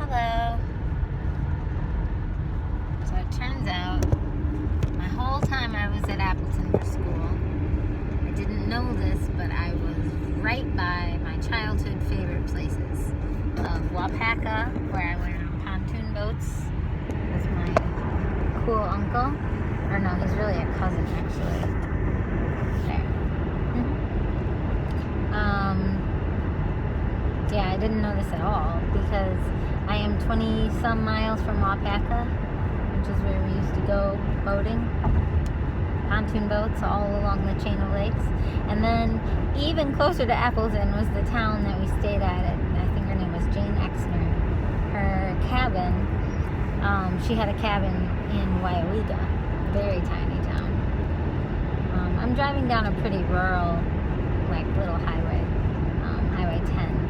Hello. So it turns out my whole time I was at Appleton for school, I didn't know this, but I was right by my childhood favorite places of Waupaca, where I went on pontoon boats with my cool uncle. Or no, he's really a cousin actually. There. Yeah, I didn't know this at all because I am 20 some miles from Waupaca, which is where we used to go boating. Pontoon boats all along the chain of lakes. And then even closer to Appleton was the town that we stayed at. I think her name was Jane Exner. Her cabin, she had a cabin in Waupaca, very tiny town. I'm driving down a pretty rural, like little highway, Highway 10.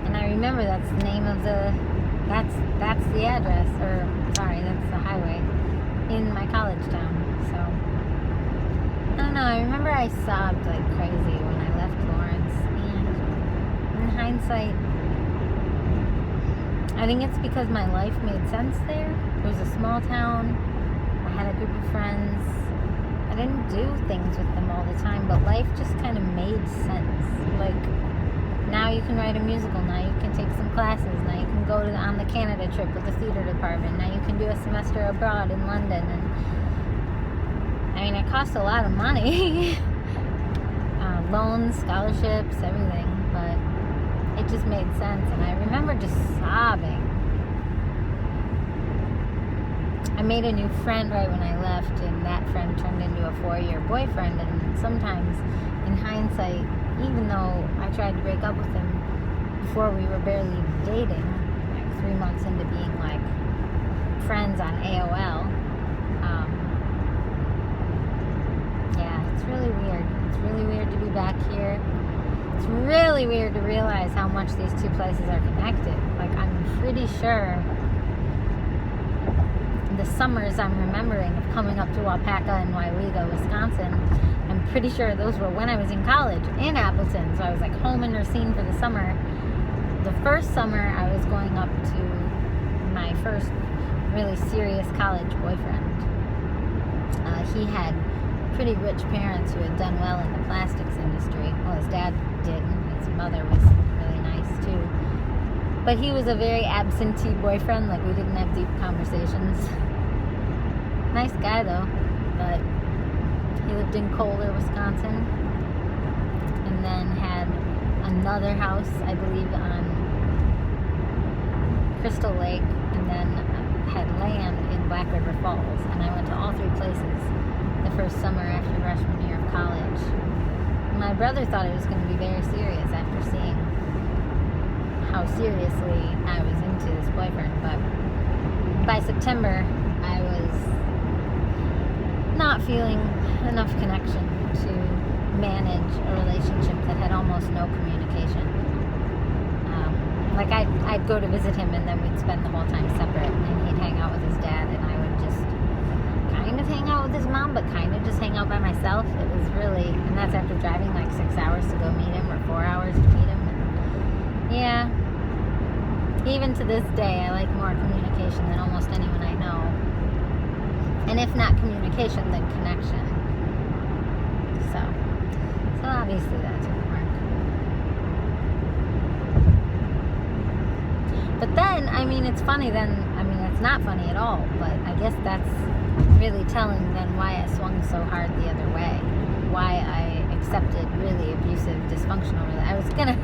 And I remember that's the name of that's the address, or sorry, that's the highway in my college town. So I don't know, I remember I sobbed like crazy when I left Florence, and in hindsight, I think it's because my life made sense there. It was a small town, I had a group of friends, I didn't do things with them all the time, but life just kind of made sense. Like, now you can write a musical, now you can take some classes, now you can go on the Canada trip with the theater department, now you can do a semester abroad in London, and I mean, it cost a lot of money. Loans, scholarships, everything, but it just made sense, and I remember just sobbing. I made a new friend right when I left, and that friend turned into a 4-year boyfriend, and sometimes, in hindsight, even though I tried to break up with him before we were barely dating, like 3 months into being like friends on AOL, yeah, it's really weird. It's really weird to be back here. It's really weird to realize how much these two places are connected. Like, I'm pretty sure the summers I'm remembering of coming up to Waupaca and Waupaca, Wisconsin, I'm pretty sure those were when I was in college in Appleton. So I was like home in Racine for the summer. The first summer I was going up to my first really serious college boyfriend. He had pretty rich parents who had done well in the plastics industry. Well, his dad did, and his mother was really nice too. But he was a very absentee boyfriend. Like, we didn't have deep conversations. Nice guy though, but he lived in Kohler, Wisconsin, and then had another house, I believe, on Crystal Lake, and then had land in Black River Falls. And I went to all 3 places the first summer after freshman year of college. My brother thought it was going to be very serious after seeing how seriously I was into this boyfriend, but by September, I was not feeling enough connection to manage a relationship that had almost no communication. Like, I'd go to visit him, and then we'd spend the whole time separate, and he'd hang out with his dad, and I would just kind of hang out with his mom, but kind of just hang out by myself. It was really, and that's after driving like 6 hours to go meet him, or 4 hours to meet him. And yeah, even to this day, I like more communication than almost anyone I know. And if not communication, then connection. So obviously that didn't work. But then, I mean, it's funny then, I mean, it's not funny at all, but I guess that's really telling then why I swung so hard the other way. Why I accepted really abusive, dysfunctional relationships. I was gonna,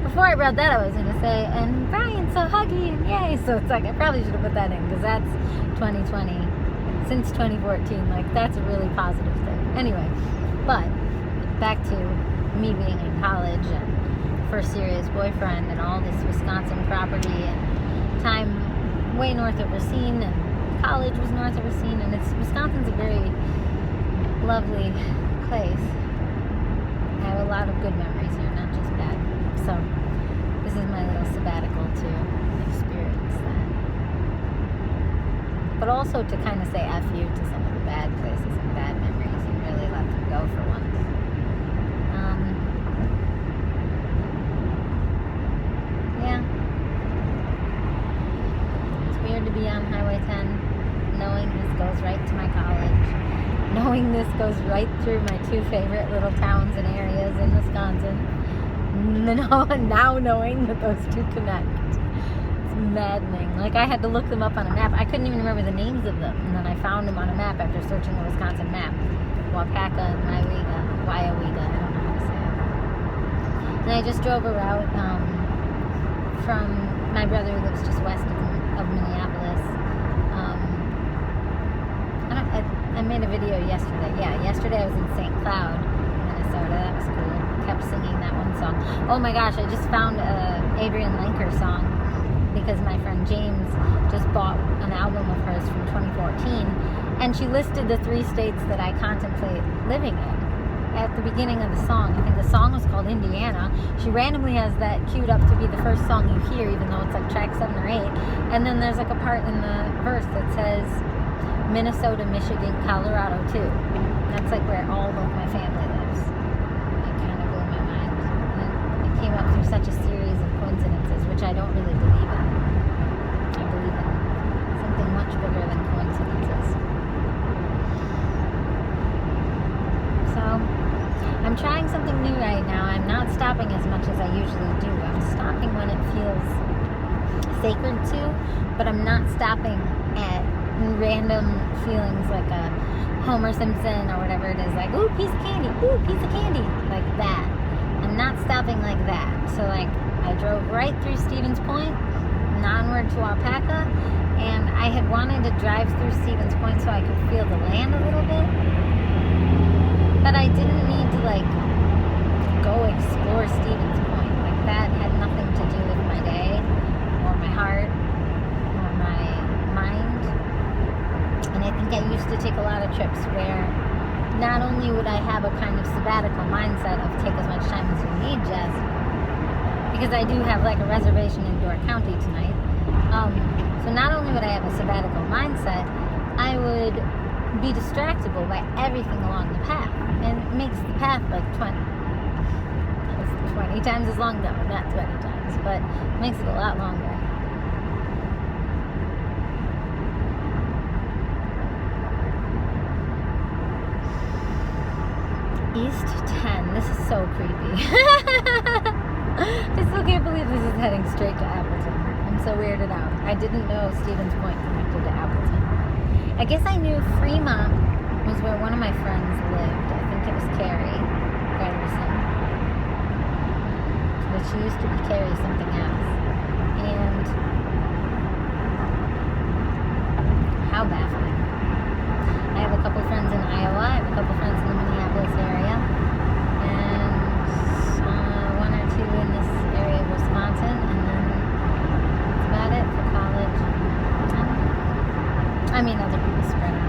before I brought that, I was gonna say, and Brian's so huggy, and yay. So it's like, I probably should have put that in, because that's 2020. Since 2014, like, that's a really positive thing. Anyway, but back to me being in college and first serious boyfriend and all this Wisconsin property and time way north of Racine, and college was north of Racine, and Wisconsin's a very lovely place. I have a lot of good memories here, not just bad. So this is my little sabbatical to experience that. But also to kind of say F you to some of the bad places and bad memories and really let them go for once. Yeah. Highway 10, knowing this goes right to my college, knowing this goes right through my two favorite little towns and areas in Wisconsin, now knowing that those two connect. It's maddening. Like, I had to look them up on a map. I couldn't even remember the names of them, and then I found them on a map after searching the Wisconsin map. Waupaca and Waupaca, I don't know how to say it. And I just drove a route from my brother who lives just west of Minneapolis. I made a video yesterday. Yeah, yesterday I was in St. Cloud, Minnesota. That was cool. Kept singing that one song. Oh my gosh, I just found a Adrienne Lenker song because my friend James just bought an album of hers from 2014, and she listed the 3 states that I contemplate living in at the beginning of the song. I think the song was called Indiana. She randomly has that queued up to be the first song you hear, even though it's like track 7 or 8. And then there's like a part in the verse that says Minnesota, Michigan, Colorado too. That's like where all of my family lives. It kind of blew my mind. And it came up through such a series of coincidences, which I don't really believe in. I believe in something much bigger than coincidences. So, I'm trying something new right now. I'm not stopping as much as I usually do. I'm stopping when it feels sacred to, but I'm not stopping at random feelings like a Homer Simpson or whatever it is, like, ooh, piece of candy, like that. I'm not stopping like that. So, like, I drove right through Stevens Point and onward to Waupaca, and I had wanted to drive through Stevens Point so I could feel the land a little bit, but I didn't need to, like, go explore Stevens Point. Like, that had nothing to do with my day or my heart or my mind. And I think I used to take a lot of trips where not only would I have a kind of sabbatical mindset of take as much time as you need, Jess, because I do have like a reservation in Door County tonight. So not only would I have a sabbatical mindset, I would be distractible by everything along the path. And it makes the path like 20 times as long, no, not 20 times, but it makes it a lot longer. East 10. This is so creepy. I still can't believe this is heading straight to Appleton. I'm so weirded out. I didn't know Stevens Point connected to Appleton. I guess I knew Fremont was where one of my friends lived. I think it was Carrie Garrison. But she used to be Carrie something else. And how baffling. I have a couple friends in Iowa. I have a couple friends in the Minneapolis area. And 1 or 2 in this area of Wisconsin. And then that's about it for college. I mean, other people spread out.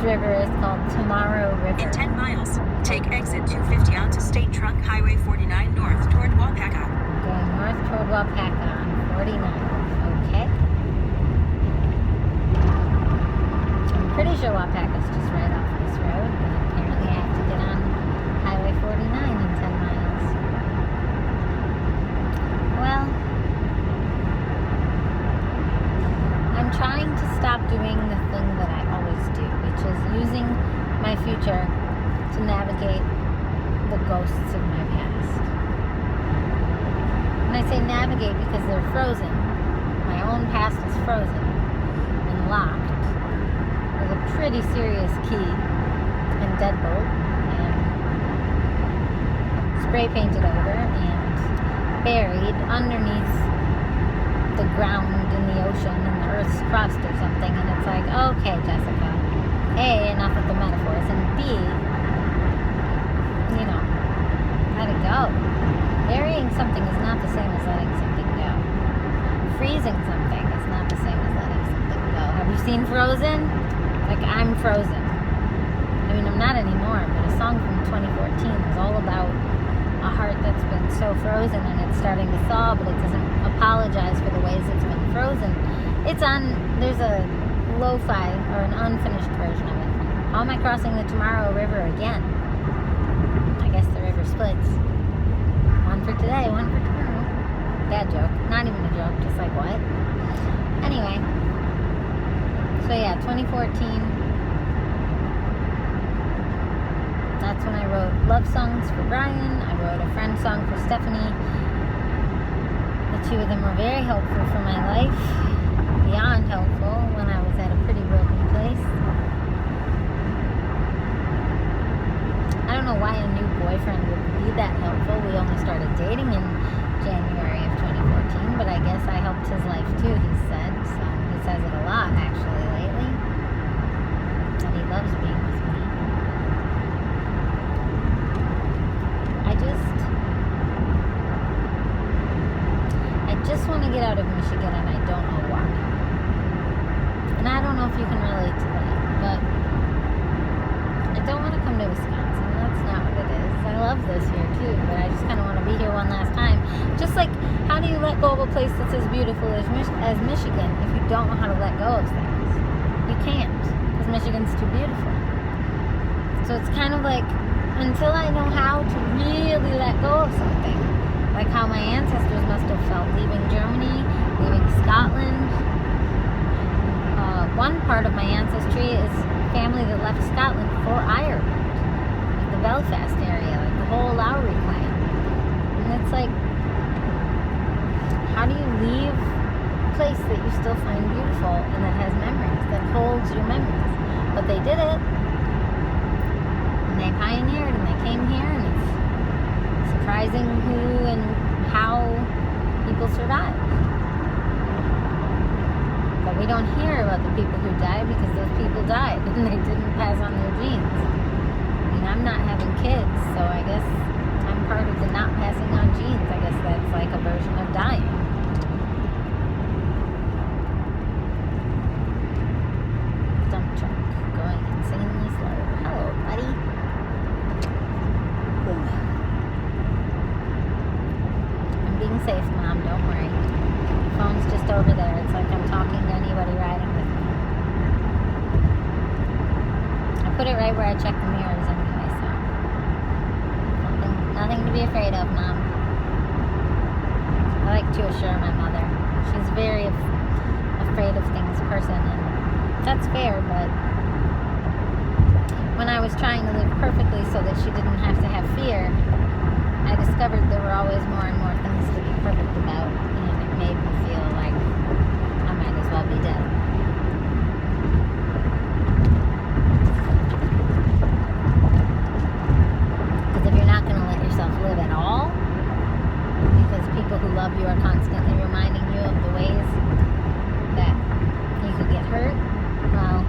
River is called Tomorrow River. In 10 miles, take exit 250 onto State Trunk Highway 49 north toward Waupaca. Going north toward Waupaca on 49. Okay. I'm pretty sure Waupaca's just right off this road, but apparently I have to get on Highway 49 in 10 miles. Well, I'm trying to stop doing the thing that I always do, which is using my future to navigate the ghosts of my past. And I say navigate because they're frozen. My own past is frozen and locked with a pretty serious key and deadbolt and spray painted over and buried underneath the ground in the ocean and the earth's crust or something. And it's like, okay, Jessica, A, enough of the metaphors, and B, let it go. Burying something is not the same as letting something go. Freezing something is not the same as letting something seen Frozen? Like, I'm frozen. I mean, I'm not anymore, but a song from 2014 is all about a heart that's been so frozen and it's starting to thaw, but it doesn't apologize for the ways it's been frozen. It's on, there's a lo-fi or an unfinished version of it. How am I crossing the Tomorrow River again? I guess the river splits. One for today, one for tomorrow. Bad joke. Not even a joke, just like what? Anyway. So yeah, 2014. That's when I wrote love songs for Brian. I wrote a friend song for Stephanie. The two of them were very helpful for my life. Beyond helpful when I was at a pretty broken place. I don't know why a new boyfriend would be that helpful. We only started dating in January of 2014, but I guess I helped his life too, he said. So he says it a lot, actually, lately. And he loves being with me. I just want to get out of Michigan, and I don't know why. And I don't know if you can relate to that, but I don't want to come to Wisconsin. That's not what it is. I love this here too, but I just kind of want to be here one last time. Just like, how do you let go of a place that's as beautiful as Michigan if you don't know how to let go of things? You can't, because Michigan's too beautiful. So it's kind of like, until I know how to really let go of something, like how my ancestors must have felt leaving Germany, leaving Scotland. One part of my ancestry is family that left Scotland for Ireland, like the Belfast area, like the whole Lowry clan. And it's like, how do you leave a place that you still find beautiful and that has memories, that holds your memories? But they did it. And they pioneered and they came here, and it's surprising who and how people survive. But we don't hear about the people who died because those people died and they didn't pass on their genes. I mean, I'm not having kids, so I guess I'm part of the not passing on genes. I guess that's like a version of dying. Dump truck going insanely slow. Hello, buddy. I'm being safe, Mom. Don't worry. Phone's just over there. It's like I'm talking to anybody riding with me. I put it right where I check the mirrors anyway, so nothing to be afraid of, Mom. I like to assure my mother. She's very afraid of things person, and that's fair, but when I was trying to live perfectly so that she didn't have to have fear, I discovered there were always more and more things to be perfect about, and it made me feel like I might as well be dead. Because if you're not going to let yourself live at all, because people who love you are constantly reminding you of the ways that you could get hurt, well,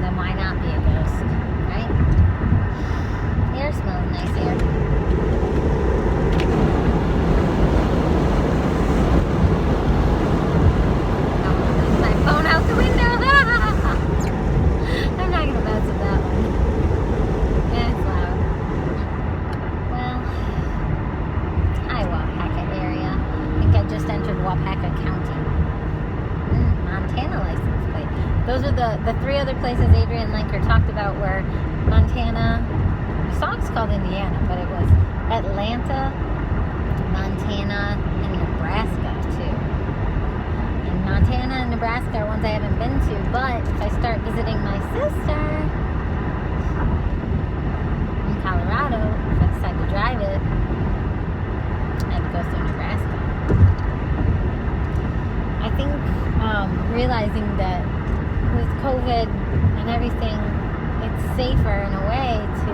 then why not be a ghost, right? Air smelling nice here. My phone out the window. I'm not gonna mess with that one. Yeah, it's loud. Well, hi, Waupaca area. I think I just entered Waupaca County. Montana license plate. Those are the three other places Adrienne Lenker talked about where Montana, the song's called Indiana, but it was Atlanta, Montana, and Nebraska too. And Montana and Nebraska are ones I haven't been to, but if I start visiting my sister in Colorado, if I decide to drive it, I have to go through Nebraska. I think realizing that with COVID and everything, it's safer in a way to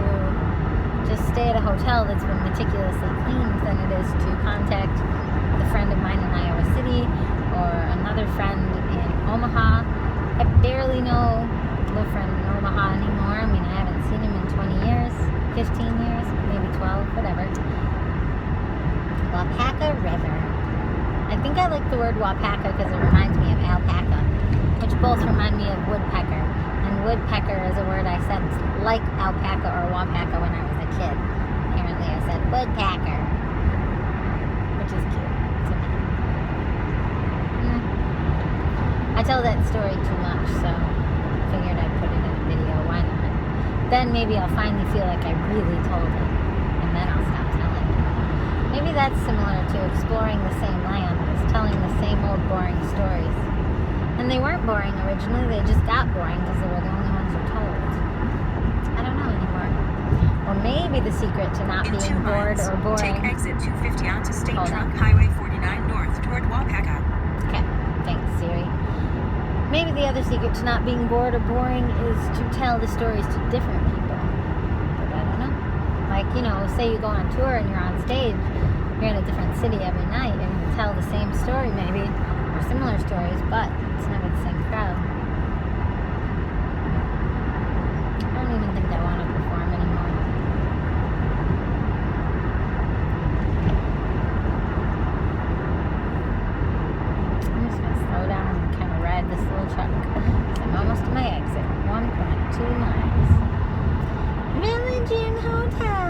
just stay at a hotel that's been meticulously cleaned than it is to contact the friend of mine in Iowa City or another friend in Omaha. I barely know the friend in Omaha anymore. I mean, I haven't seen him in 20 years, 15 years, maybe 12, whatever. Waupaca River. I think I like the word Waupaca because it reminds me of alpaca. which both remind me of woodpecker. And woodpecker is a word I said like alpaca or Waupaca when I was a kid. Apparently I said woodpecker, which is cute to me. I tell that story too much, so I figured I'd put it in a video. Why not? Then maybe I'll finally feel like I really told it, and then I'll stop telling it. Maybe that's similar to exploring the same land as telling the same old boring stories. And they weren't boring originally, they just got boring because they were the only ones you told. I don't know anymore. Or maybe the secret to not In being 2 bored miles, or boring. take exit 250 onto State Hold Trunk on. Highway 49 north toward Waupaca. Okay, thanks Siri. Maybe the other secret to not being bored or boring is to tell the stories to different people. But I don't know. Like, you know, say you go on tour and you're on stage, you're in a different city every night, and you tell the same story maybe, or similar stories, but it's never the same crowd. I don't even think I want to perform anymore. I'm just going to slow down and kind of ride this little truck. I'm almost to my exit. 1.2 miles. Village Inn Hotel.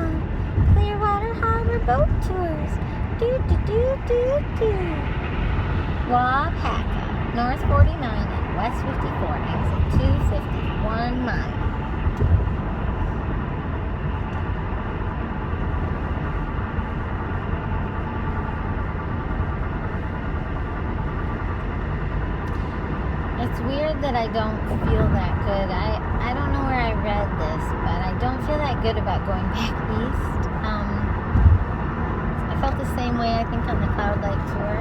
Clearwater Harbor Boat Tours. Waupaca. North 49 and West 54. Exit 250. 1 mile. It's weird that I don't feel that good. I don't know where I read this, but I don't feel that good about going back east. I felt the same way, I think, on the Cloud Light tour.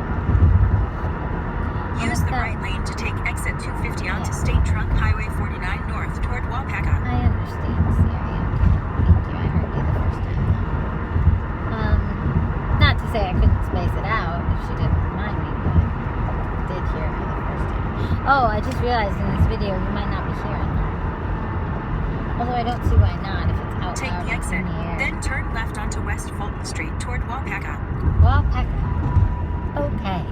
Use the right lane to take exit 250 onto State Trunk Highway 49 north toward Waupaca. I understand, Siri. Okay, thank you. I heard you the first time, though. Not to say I couldn't space it out if she didn't remind me, but I did hear her the first time. Oh, I just realized in this video you might not be hearing that. Although I don't see why not if it's out Take loud the exit, in the air. then turn left onto West Fulton Street toward Waupaca. Waupaca. Okay.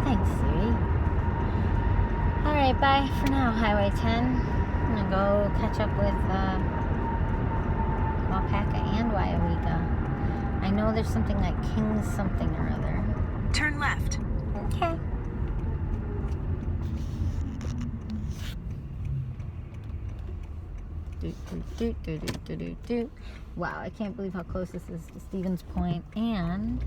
Thanks, Siri. Alright, bye for now, Highway 10. I'm gonna go catch up with Waupaca and Waupaca. I know there's something like King's something or other. Turn left. Okay. Wow, I can't believe how close this is to Stevens Point and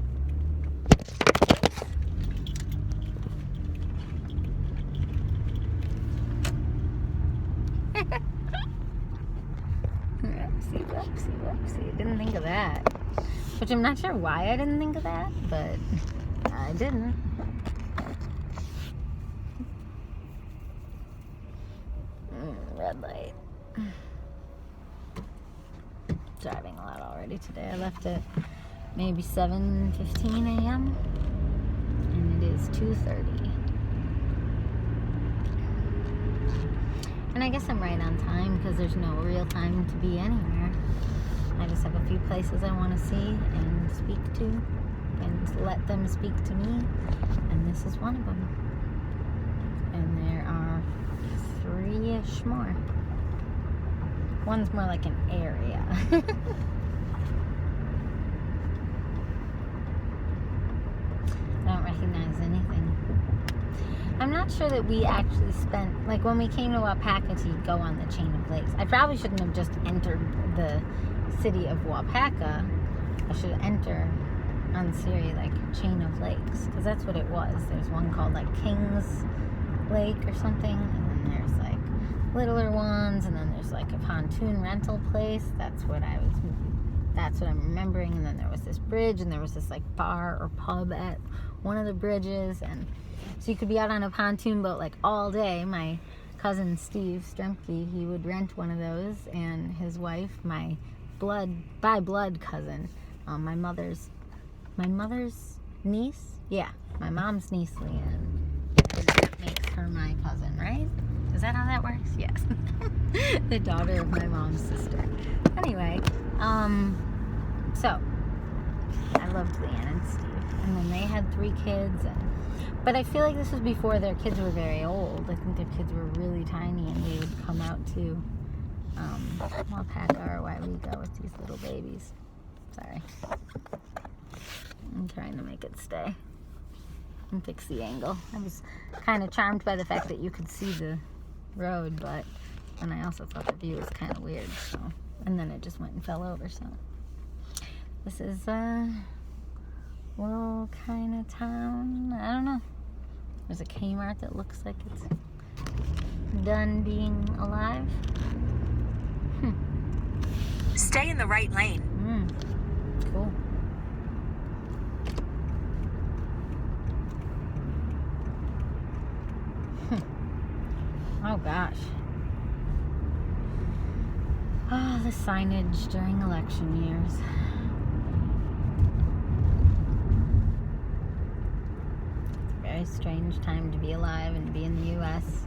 whoopsie. Didn't think of that. Which I'm not sure why I didn't think of that, but I didn't. Red light. Driving a lot already today. I left at maybe 7:15 a.m. and it is 2:30. And I guess I'm right on time because there's no real time to be anywhere. I just have a few places I want to see and speak to and let them speak to me, and this is one of them. And there are 3-ish more. One's more like an area. I don't recognize anything. I'm not sure that we actually spent, like when we came to Waupaca to go on the chain of lakes, I probably shouldn't have just entered the city of Waupaca. I should enter on Siri like chain of lakes, because that's what it was. There's one called like King's Lake or something, and then there's like littler ones, and then there's like a pontoon rental place. That's what I'm remembering. And then there was this bridge, and there was this like bar or pub at one of the bridges, and so you could be out on a pontoon boat like all day. My cousin Steve Stremke, he would rent one of those, and his wife, my by blood cousin, my mother's niece, yeah, my mom's niece, Leanne, that makes her my cousin, right? Is that how that works? Yes. The daughter of my mom's sister. Anyway, so I loved Leanne and Steve, and then they had 3 kids. But I feel like this was before their kids were very old. I think their kids were really tiny, and they would come out to Waupaca or Waupaca with these little babies. Sorry. I'm trying to make it stay and fix the angle. I was kind of charmed by the fact that you could see the road, and I also thought the view was kind of weird, so, and then it just went and fell over. So this is a little kind of town. I don't know. There's a Kmart that looks like it's done being alive. Stay in the right lane. Cool. Oh gosh. Oh, the signage during election years. It's a very strange time to be alive and to be in the U.S.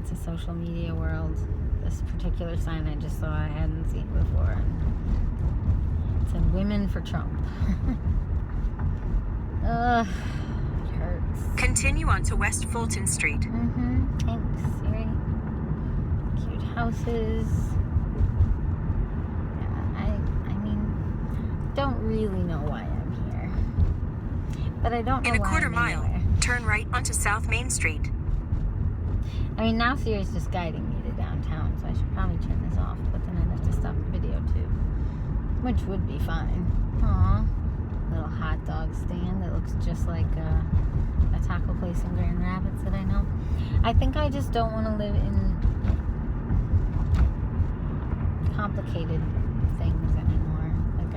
It's a social media world. This particular sign I just saw I hadn't seen before. It said "Women for Trump." Ugh, it hurts. Continue on to West Fulton Street. Thanks, Siri. Cute houses. Yeah, I mean, don't really know why I'm here. But I don't know In a why quarter I'm mile, anywhere. turn right onto South Main Street. I mean, now Siri's just guiding me to downtown, so I should probably turn this off, but then I'd have to stop the video too, which would be fine. Aw, little hot dog stand that looks just like a taco place in Grand Rapids that I know. I think I just don't want to live in complicated things anymore. Like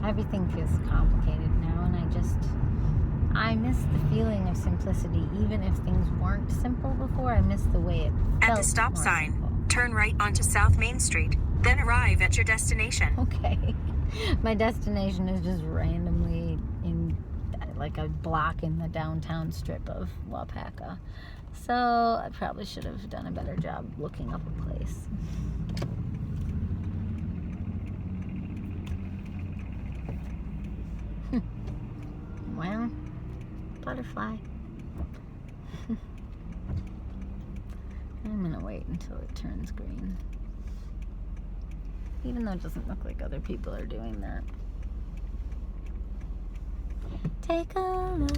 everything feels complicated now, and I miss the feeling of simplicity. Even if things weren't simple before, I miss the way it felt. At the stop more sign, simple. turn right onto South Main Street, then arrive at your destination. Okay. My destination is just randomly in like a block in the downtown strip of Waupaca. So I probably should have done a better job looking up a place. Well, butterfly. I'm gonna wait until it turns green. Even though it doesn't look like other people are doing that. Take a look,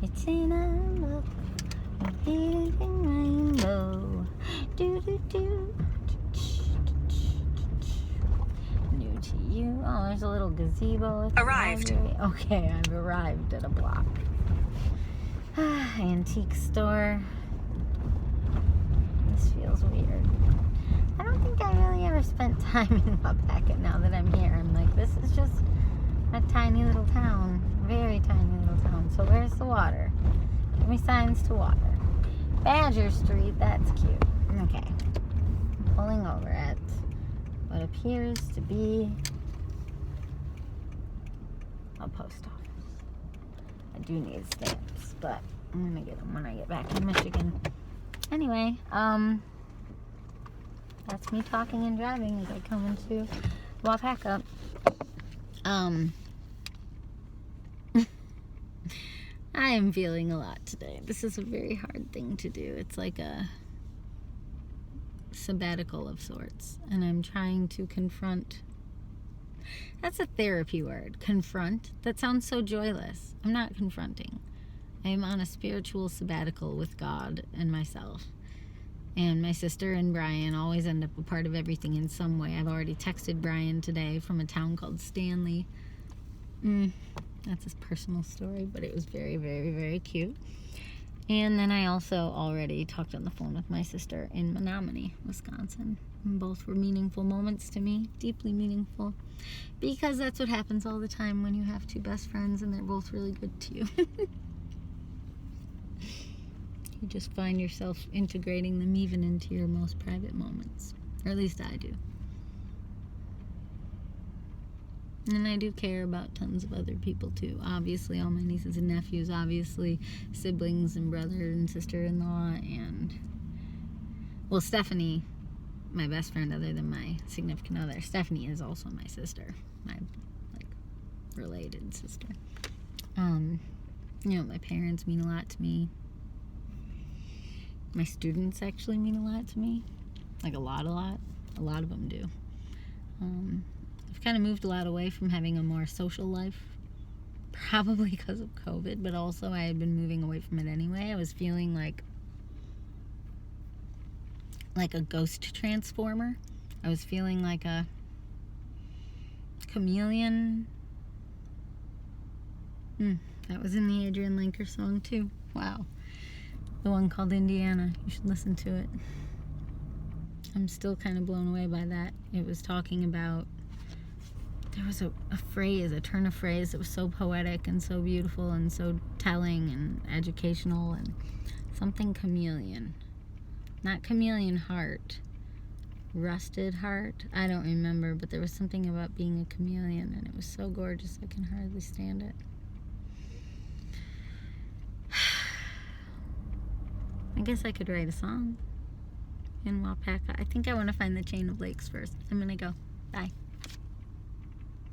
it's in a look, a big rainbow. Do do do. New to you. Oh, there's a little gazebo. At the Arrived. library. Okay, I've arrived at a block. Antique store. This feels weird. I don't think I really ever spent time in Waupaca now that I'm here. I'm like, this is just a tiny little town. Very tiny little town. So where's the water? Give me signs to water. Badger Street, that's cute. Okay. I'm pulling over at what appears to be a post office. I do need stamps, but I'm gonna get them when I get back in Michigan. Anyway, that's me talking and driving as I come into Waupaca. I am feeling a lot today. This is a very hard thing to do. It's like a sabbatical of sorts, and I'm trying to confront. That's a therapy word. Confront. That sounds so joyless. I'm not confronting. I am on a spiritual sabbatical with God and myself. And my sister and Brian always end up a part of everything in some way. I've already texted Brian today from a town called Stanley. That's his personal story, but it was very, very, very cute. And then I also already talked on the phone with my sister in Menominee, Wisconsin. And both were meaningful moments to me, deeply meaningful. Because that's what happens all the time when you have two best friends and they're both really good to you. You just find yourself integrating them even into your most private moments. Or at least I do. And I do care about tons of other people too. Obviously, all my nieces and nephews. Obviously, siblings and brother and sister-in-law. And, well, Stephanie, my best friend other than my significant other. Stephanie is also my sister. My, related sister. You know, my parents mean a lot to me. My students actually mean a lot to me. Like a lot. A lot of them do. I've kind of moved a lot away from having a more social life. Probably because of COVID, but also I had been moving away from it anyway. I was feeling like a ghost transformer. I was feeling like a chameleon. That was in the Adrienne Lenker song too. Wow. The one called Indiana. You should listen to it. I'm still kind of blown away by that. It was talking about, there was a phrase, a turn of phrase that was so poetic and so beautiful and so telling and educational, and something chameleon. Not chameleon heart. Rusted heart. I don't remember, but there was something about being a chameleon, and it was so gorgeous I can hardly stand it. I guess I could write a song in Waupaca. I think I want to find the chain of lakes first. I'm gonna go. Bye.